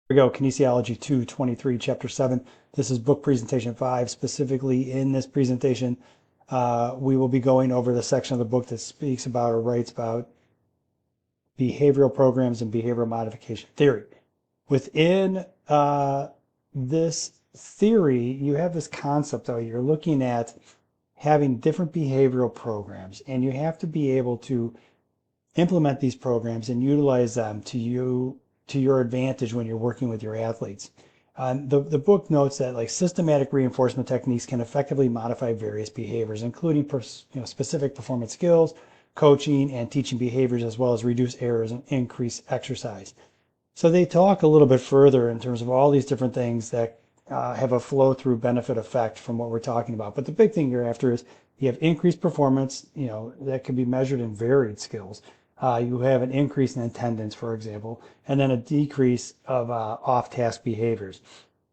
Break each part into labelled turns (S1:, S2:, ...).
S1: we go, Kinesiology 223, Chapter 7. This is book presentation 5. Specifically in this presentation, we will be going over the section of the book that speaks about or writes about behavioral programs and behavioral modification theory. Within this theory, you have this concept, though. You're looking at having different behavioral programs, and you have to be able to implement these programs and utilize them to your advantage when you're working with your athletes. The book notes that like systematic reinforcement techniques can effectively modify various behaviors, including specific performance skills, coaching, and teaching behaviors, as well as reduce errors and increase exercise. So they talk a little bit further in terms of all these different things that have a flow through benefit effect from what we're talking about. But the big thing you're after is you have increased performance, that can be measured in varied skills. You have an increase in attendance, for example, and then a decrease of off-task behaviors.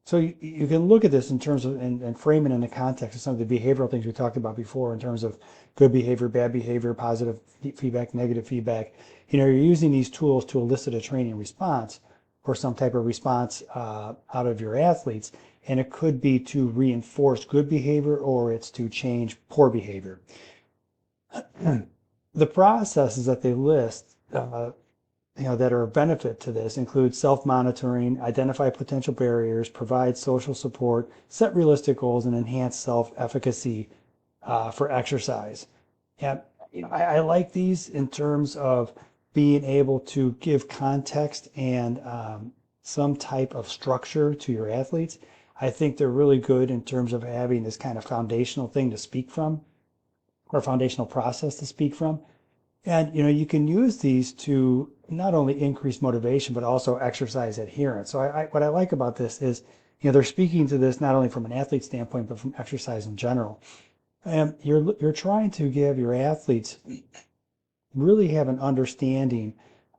S1: So you can look at this in terms of and frame it in the context of some of the behavioral things we talked about before in terms of good behavior, bad behavior, positive feedback, negative feedback. You're using these tools to elicit a training response or some type of response out of your athletes. And it could be to reinforce good behavior or it's to change poor behavior. The processes that they list that are a benefit to this include self-monitoring, identify potential barriers, provide social support, set realistic goals, and enhance self-efficacy for exercise. And I like these in terms of being able to give context and some type of structure to your athletes. I think they're really good in terms of having this kind of foundational thing to speak from or foundational process to speak from. And you can use these to not only increase motivation but also exercise adherence. So what I like about this is they're speaking to this not only from an athlete standpoint but from exercise in general. And you're trying to give your athletes really have an understanding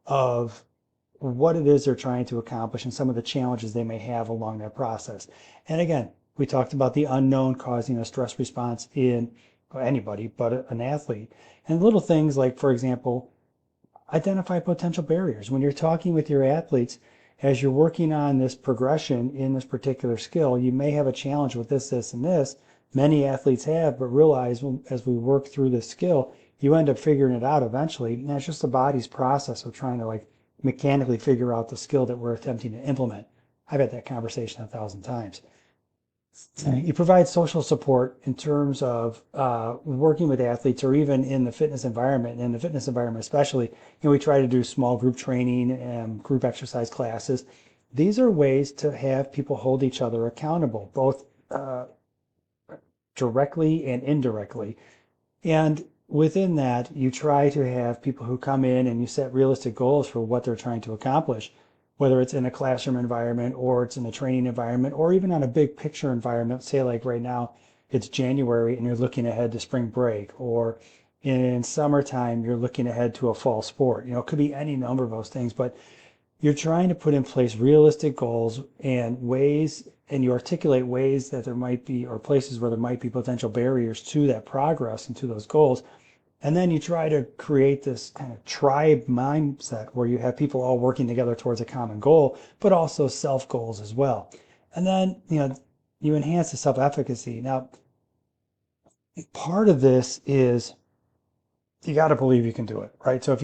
S1: of what it is they're trying to accomplish and some of the challenges they may have along that process. And again, we talked about the unknown causing a stress response in anybody but an athlete. And little things like, for example, identify potential barriers. When you're talking with your athletes, as you're working on this progression in this particular skill, you may have a challenge with this, this, and this. Many athletes have, but realize as we work through this skill, you end up figuring it out eventually. And that's just the body's process of trying to like mechanically figure out the skill that we're attempting to implement. I've had that conversation 1,000 times. You provide social support in terms of working with athletes or even in the fitness environment. In the fitness environment especially, we try to do small group training and group exercise classes. These are ways to have people hold each other accountable, both directly and indirectly. And within that, you try to have people who come in and you set realistic goals for what they're trying to accomplish, whether it's in a classroom environment or it's in a training environment or even on a big picture environment. Say like right now, it's January and you're looking ahead to spring break, or in summertime, you're looking ahead to a fall sport. It could be any number of those things, but you're trying to put in place realistic goals and ways, and you articulate ways that there might be, or places where there might be potential barriers to that progress and to those goals. And then you try to create this kind of tribe mindset where you have people all working together towards a common goal, but also self goals as well. And then, you enhance the self-efficacy. Now, part of this is you got to believe you can do it, right? So if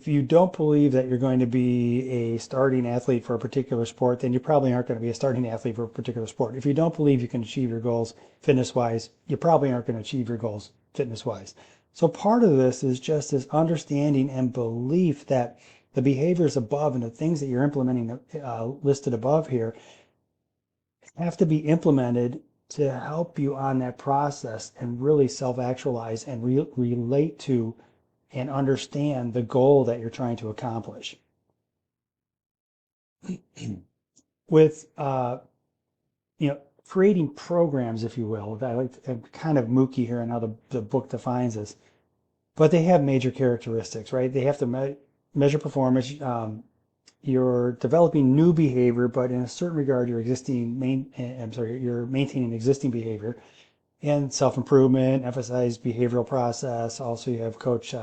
S1: you don't believe that you're going to be a starting athlete for a particular sport, then you probably aren't going to be a starting athlete for a particular sport. If you don't believe you can achieve your goals fitness-wise, you probably aren't going to achieve your goals fitness-wise. So part of this is just this understanding and belief that the behaviors above and the things that you're implementing listed above here have to be implemented to help you on that process and really self-actualize and relate to and understand the goal that you're trying to accomplish. With creating programs, if you will, I'm kind of mooky here on how the book defines this, but they have major characteristics, right? They have to measure performance. You're developing new behavior, but in a certain regard, you're maintaining existing behavior and self-improvement, emphasize behavioral process. Also, you have coach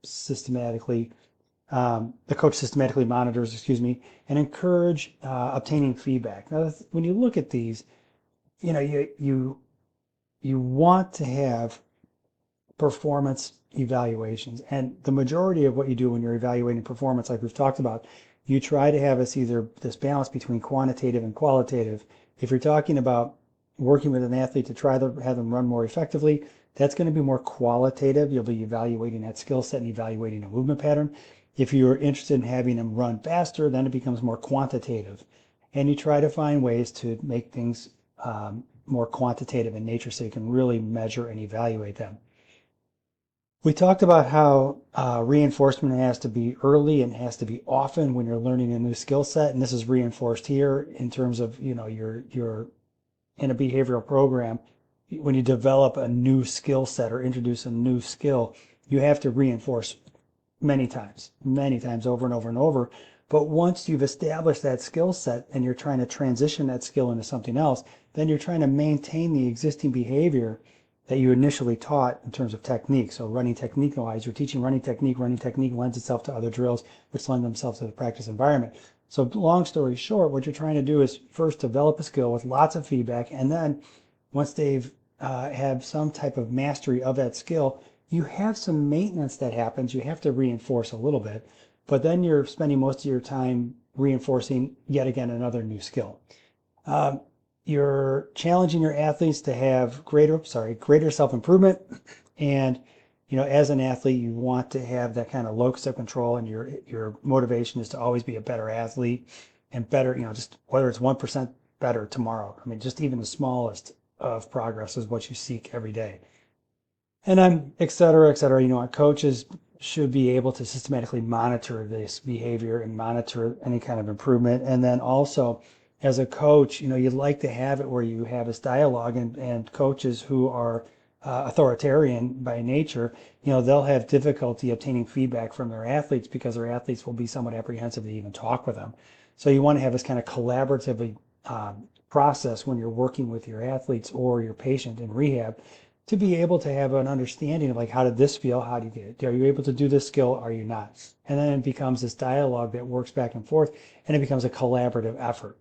S1: systematically The coach systematically monitors, and encourage obtaining feedback. Now, when you look at these, you want to have performance evaluations. And the majority of what you do when you're evaluating performance, like we've talked about, you try to have this balance between quantitative and qualitative. If you're talking about working with an athlete to try to have them run more effectively, that's going to be more qualitative. You'll be evaluating that skill set and evaluating a movement pattern. If you're interested in having them run faster, then it becomes more quantitative. And you try to find ways to make things more quantitative in nature so you can really measure and evaluate them. We talked about how reinforcement has to be early and has to be often when you're learning a new skill set, and this is reinforced here in terms of you're in a behavioral program. When you develop a new skill set or introduce a new skill, you have to reinforce many times over and over and over. But once you've established that skill set and you're trying to transition that skill into something else, then you're trying to maintain the existing behavior that you initially taught in terms of technique. So running technique wise, you're teaching running technique. Running technique lends itself to other drills, which lend themselves to the practice environment. So long story short, what you're trying to do is first develop a skill with lots of feedback. And then once they've have some type of mastery of that skill, you have some maintenance that happens. You have to reinforce a little bit, but then you're spending most of your time reinforcing yet again another new skill. You're challenging your athletes to have greater self-improvement. And, as an athlete, you want to have that kind of locus of control, and your motivation is to always be a better athlete and better, just whether it's 1% better tomorrow. I mean, just even the smallest of progress is what you seek every day. And then, et cetera, et cetera. Our coaches should be able to systematically monitor this behavior and monitor any kind of improvement. And then also, as a coach, you'd like to have it where you have this dialogue, and coaches who are authoritarian by nature, they'll have difficulty obtaining feedback from their athletes because their athletes will be somewhat apprehensive to even talk with them. So you want to have this kind of collaborative process when you're working with your athletes or your patient in rehab, to be able to have an understanding of, like, how did this feel? How do you get it? Are you able to do this skill? Are you not? And then it becomes this dialogue that works back and forth, and it becomes a collaborative effort.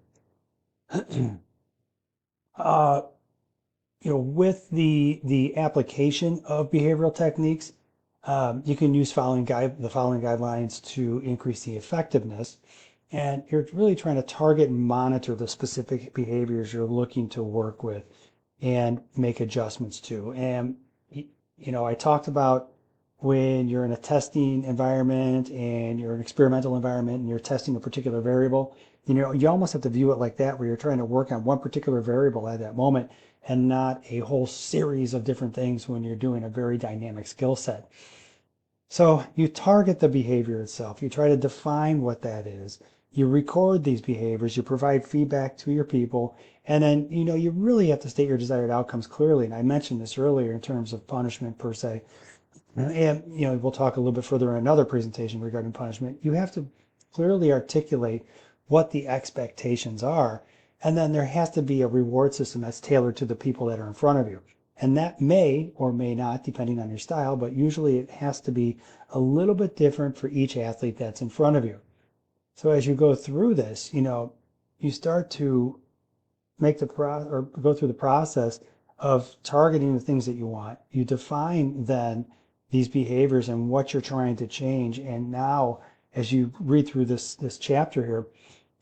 S1: With the application of behavioral techniques, you can use the following guidelines to increase the effectiveness. And you're really trying to target and monitor the specific behaviors you're looking to work with and make adjustments to. And, I talked about when you're in a testing environment and you're in an experimental environment and you're testing a particular variable, you almost have to view it like that, where you're trying to work on one particular variable at that moment and not a whole series of different things when you're doing a very dynamic skill set. So you target the behavior itself. You try to define what that is. You record these behaviors. You provide feedback to your people. And then, you really have to state your desired outcomes clearly. And I mentioned this earlier in terms of punishment per se. And, we'll talk a little bit further in another presentation regarding punishment. You have to clearly articulate what the expectations are. And then there has to be a reward system that's tailored to the people that are in front of you. And that may or may not, depending on your style, but usually it has to be a little bit different for each athlete that's in front of you. So as you go through this, you start to go through the process of targeting the things that you want. You define then these behaviors and what you're trying to change. And now, as you read through this chapter here,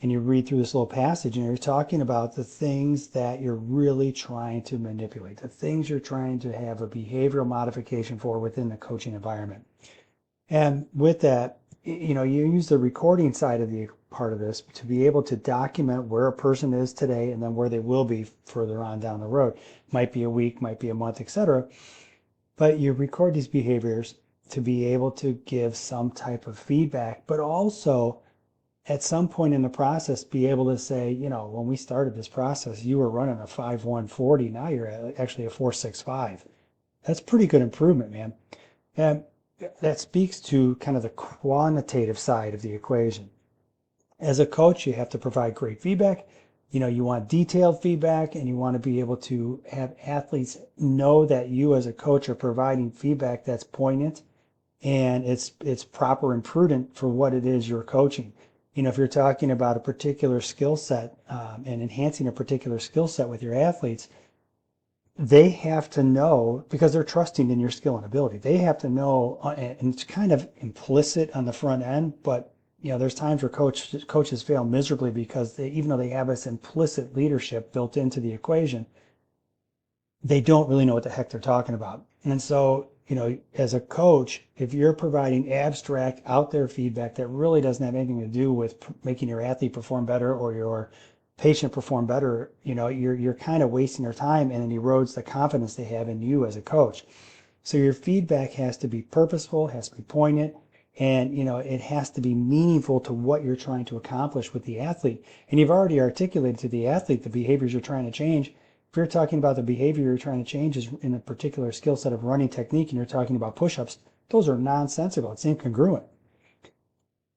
S1: and you read through this little passage, and you're talking about the things that you're really trying to manipulate, the things you're trying to have a behavioral modification for within the coaching environment. And with that, you use the recording side of the part of this to be able to document where a person is today and then where they will be further on down the road. Might be a week, might be a month, etc. But you record these behaviors to be able to give some type of feedback, but also at some point in the process be able to say, when we started this process, you were running a 5.140. Now you're actually a 4.65. That's pretty good improvement, man. And that speaks to kind of the quantitative side of the equation. As a coach, you have to provide great feedback. You want detailed feedback, and you want to be able to have athletes know that you as a coach are providing feedback that's poignant and it's proper and prudent for what it is you're coaching. If you're talking about a particular skill set and enhancing a particular skill set with your athletes, they have to know, because they're trusting in your skill and ability, they have to know, and it's kind of implicit on the front end, but there's times where coaches fail miserably because even though they have this implicit leadership built into the equation, they don't really know what the heck they're talking about. And so, as a coach, if you're providing abstract, out there feedback that really doesn't have anything to do with making your athlete perform better or your patient perform better, you're kind of wasting their time, and it erodes the confidence they have in you as a coach. So your feedback has to be purposeful, has to be poignant, and it has to be meaningful to what you're trying to accomplish with the athlete. And you've already articulated to the athlete the behaviors you're trying to change. If you're talking about the behavior you're trying to change is in a particular skill set of running technique, and you're talking about push-ups, those are nonsensical. It's incongruent.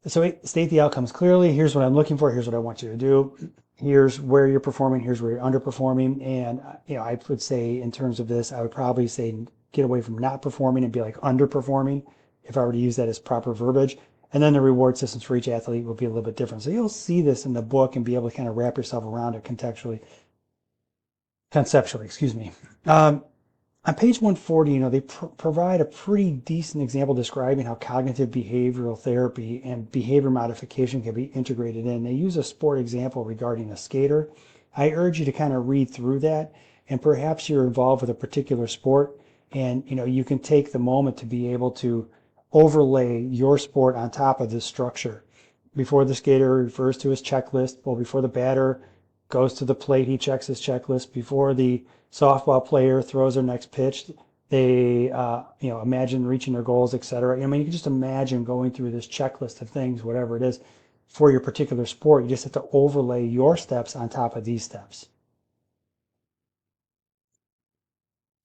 S1: So state the outcomes clearly. Here's what I'm looking for. Here's what I want you to do. Here's where you're performing. Here's where you're underperforming. And I would say in terms of this, I would probably say get away from not performing and be like underperforming, if I were to use that as proper verbiage. And then the reward systems for each athlete will be a little bit different. So you'll see this in the book and be able to kind of wrap yourself around it conceptually, excuse me. On page 140, they provide a pretty decent example describing how cognitive behavioral therapy and behavior modification can be integrated in. They use a sport example regarding a skater. I urge you to kind of read through that, and perhaps you're involved with a particular sport, and you can take the moment to be able to overlay your sport on top of this structure. Before the skater refers to his checklist, well, before the batter goes to the plate, he checks his checklist. Before the softball player throws their next pitch, they imagine reaching their goals, etc. You can just imagine going through this checklist of things, whatever it is, for your particular sport. You just have to overlay your steps on top of these steps.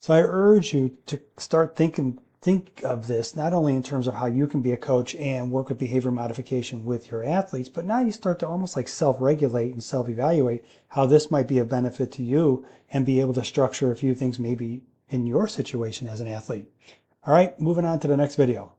S1: So I urge you to start think of this not only in terms of how you can be a coach and work with behavior modification with your athletes, but now you start to almost like self-regulate and self-evaluate how this might be a benefit to you and be able to structure a few things maybe in your situation as an athlete. All right, moving on to the next video.